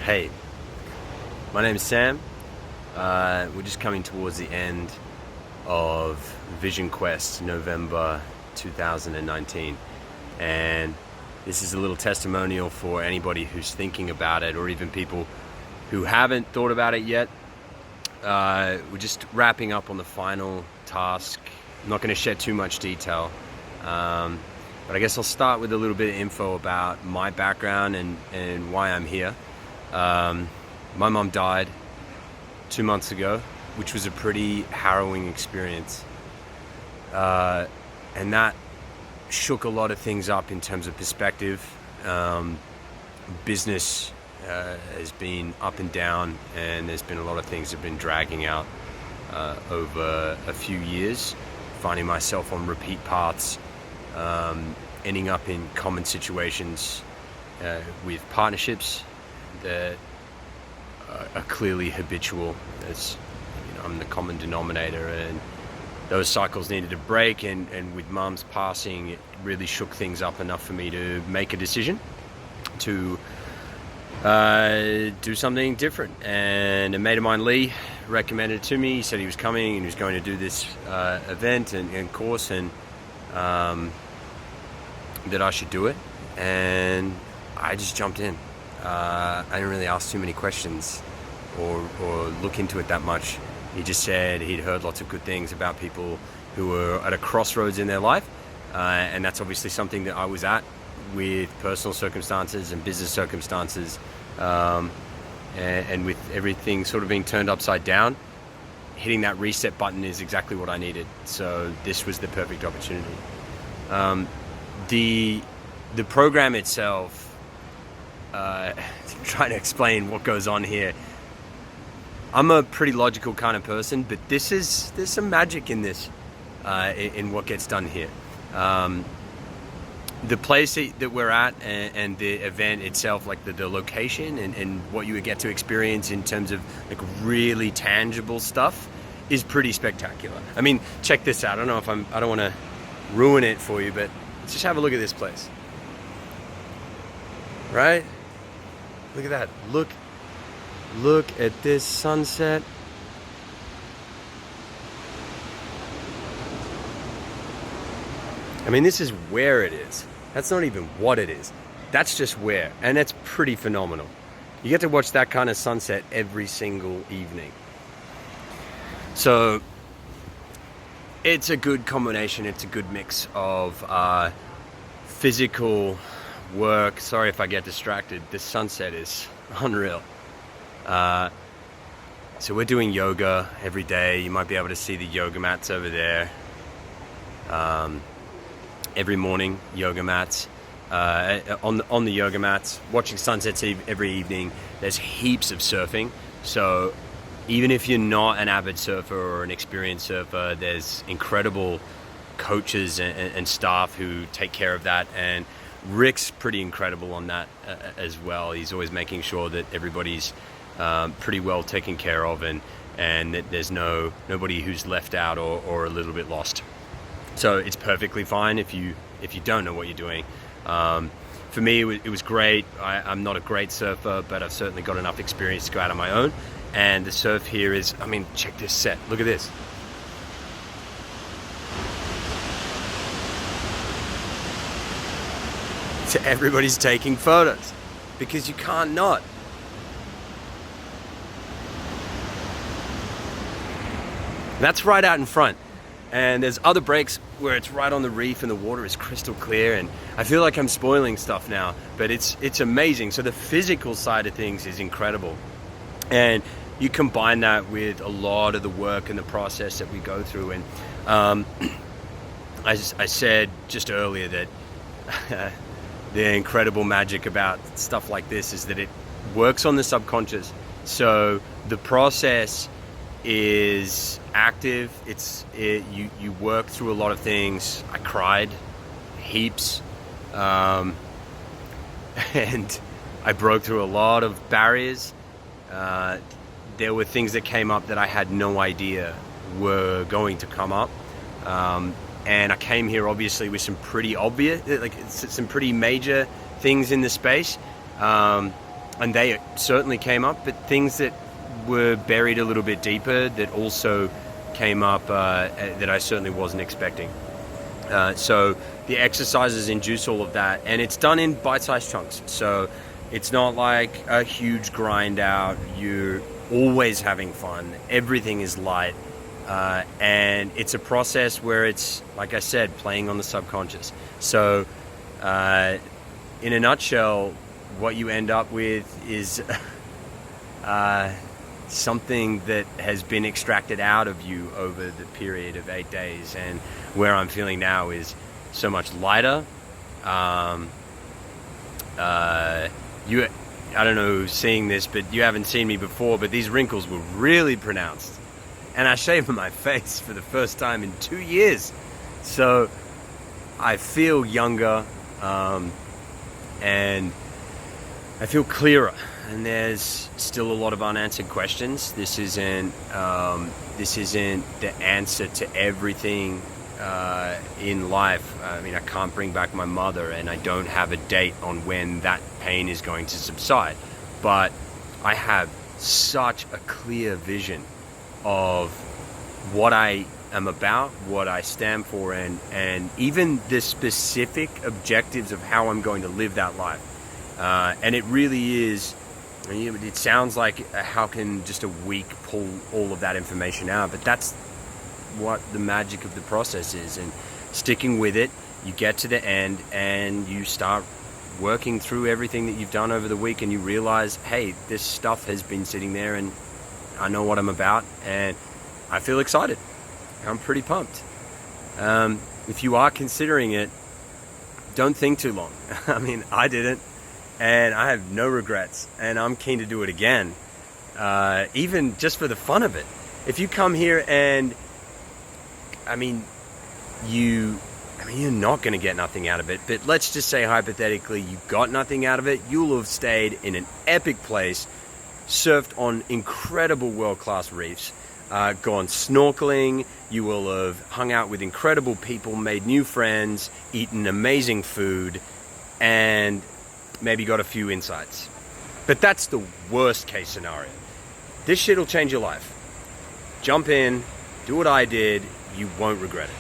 Hey, my name is Sam. We're just coming towards the end of VysionQuest November 2019, and this is a little testimonial for anybody who's thinking about it, or even people who haven't thought about it yet. We're just wrapping up on the final task. I'm not going to share too much detail, but I guess I'll start with a little bit of info about my background and why I'm here. My mom died 2 months ago, which was a pretty harrowing experience. And that shook a lot of things up in terms of perspective. Business has been up and down, and there's been a lot of things that have been dragging out over a few years, finding myself on repeat paths, ending up in common situations with partnerships that are clearly habitual. I'm the common denominator, and those cycles needed to break, and with Mum's passing, it really shook things up enough for me to make a decision to do something different. And a mate of mine, Lee, recommended it to me. He said he was coming and he was going to do this event and course, and that I should do it, and I just jumped in. I didn't really ask too many questions or look into it that much. He just said he'd heard lots of good things about people who were at a crossroads in their life, and that's obviously something that I was at with personal circumstances and business circumstances, and with everything sort of being turned upside down. Hitting that reset button is exactly what I needed, so this was the perfect opportunity. The program itself, trying to explain what goes on here. I'm a pretty logical kind of person, but there's some magic in this, in what gets done here. The place that we're at and the event itself, like the location and what you would get to experience in terms of like really tangible stuff, is pretty spectacular. I mean, check this out. I don't want to ruin it for you, but let's just have a look at this place. Right? Look at that. Look at this sunset. I mean, this is where it is. That's not even what it is. That's just where. And it's pretty phenomenal. You get to watch that kind of sunset every single evening. So it's a good combination. It's a good mix of physical work. Sorry if I get distracted. This sunset is unreal. So we're doing yoga every day. You might be able to see the yoga mats over there. Every morning, yoga mats. On the yoga mats, watching sunsets every evening. There's heaps of surfing. So even if you're not an avid surfer or an experienced surfer, there's incredible coaches and staff who take care of that. And Rick's pretty incredible on that as well. He's always making sure that everybody's pretty well taken care of, and that there's nobody who's left out or a little bit lost. So it's perfectly fine if you don't know what you're doing. For me, it was great. I'm not a great surfer, but I've certainly got enough experience to go out on my own. And the surf here is, I mean, check this set. Look at this. So everybody's taking photos because you can't not. That's right out in front. And there's other breaks where it's right on the reef and the water is crystal clear, and I feel like I'm spoiling stuff now, but it's amazing. So the physical side of things is incredible. And you combine that with a lot of the work and the process that we go through. And I said just earlier that the incredible magic about stuff like this is that it works on the subconscious. So the process is active. You work through a lot of things. I cried heaps, and I broke through a lot of barriers. There were things that came up that I had no idea were going to come up, and I came here obviously with some pretty obvious, like some pretty major things in the space. and they certainly came up, but things that were buried a little bit deeper that also came up that I certainly wasn't expecting. So the exercises induce all of that, and it's done in bite-sized chunks. So it's not like a huge grind out. You're always having fun. Everything is light. And it's a process where it's, like I said, playing on the subconscious. So in a nutshell, what you end up with is something that has been extracted out of you over the period of 8 days. And where I'm feeling now is so much lighter. I don't know who's seeing this, but you haven't seen me before, but these wrinkles were really pronounced. And I shaved my face for the first time in 2 years. So I feel younger, and I feel clearer. And there's still a lot of unanswered questions. This isn't the answer to everything in life. I mean, I can't bring back my mother, and I don't have a date on when that pain is going to subside. But I have such a clear vision of what I am about, what I stand for, and even the specific objectives of how I'm going to live that life. And it really is, it sounds like how can just a week pull all of that information out, but that's what the magic of the process is. And sticking with it, you get to the end and you start working through everything that you've done over the week, and you realize, hey, this stuff has been sitting there and I know what I'm about, and I feel excited. I'm pretty pumped. If you are considering it, don't think too long. I mean, I didn't, and I have no regrets, and I'm keen to do it again, even just for the fun of it. If you come here and, you're not going to get nothing out of it, but let's just say hypothetically you got nothing out of it, you'll have stayed in an epic place, surfed on incredible world-class reefs, gone snorkeling, you will have hung out with incredible people, made new friends, eaten amazing food, and maybe got a few insights. But that's the worst case scenario. This shit will change your life. Jump in, do what I did, you won't regret it.